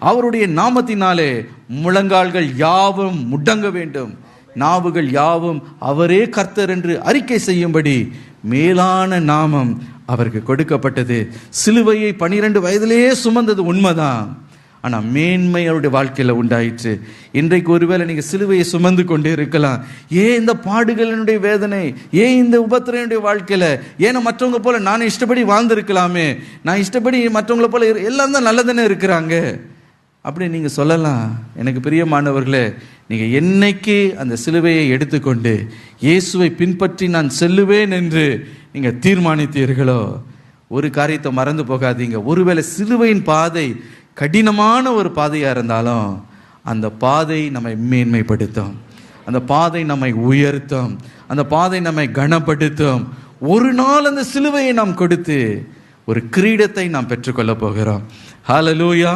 அவருடைய நாமத்தினாலே முழங்கால்கள் யாவும் முடங்க வேண்டும், நாவுகள் யாவும் அவரே கர்த்தர் என்று அறிக்கை செய்யும்படி மேலான நாமம் அவருக்கு கொடுக்கப்பட்டது. சிலுவையை 12 வயதிலேயே சுமந்தது உண்மைதான். ஆனால் மேன்மை அவருடைய வாழ்க்கையில் உண்டாயிற்று. இன்றைக்கு ஒருவேளை நீங்கள் சிலுவையை சுமந்து கொண்டே இருக்கலாம். ஏன் இந்த பாடுகளினுடைய வேதனை, ஏன் இந்த உபத்திரனுடைய வாழ்க்கையில், ஏன்னா மற்றவங்க போல நான் இஷ்டப்படி வாழ்ந்திருக்கலாமே, நான் இஷ்டப்படி மற்றவங்களை போல எல்லாம் தான் நல்லதானே இருக்கிறாங்க அப்படி நீங்கள் சொல்லலாம். எனக்கு பிரியமானவர்களே, நீங்கள் என்னைக்கு அந்த சிலுவையை எடுத்துக்கொண்டு இயேசுவை பின்பற்றி நான் செல்லுவேன் என்று நீங்கள் தீர்மானித்தீர்களோ, ஒரு காரியத்தை மறந்து போகாதீங்க. ஒருவேளை சிலுவையின் பாதை கடினமான ஒரு பாதையாக இருந்தாலும் அந்த பாதை நம்மை மேன்மைப்படுத்தும், அந்த பாதை நம்மை உயர்த்தும், அந்த பாதை நம்மை கனப்படுத்தும். ஒரு நாள் அந்த சிலுவையை நாம் கொடுத்து ஒரு கிரீடத்தை நாம் பெற்றுக்கொள்ள போகிறோம். ஹல்லேலூயா.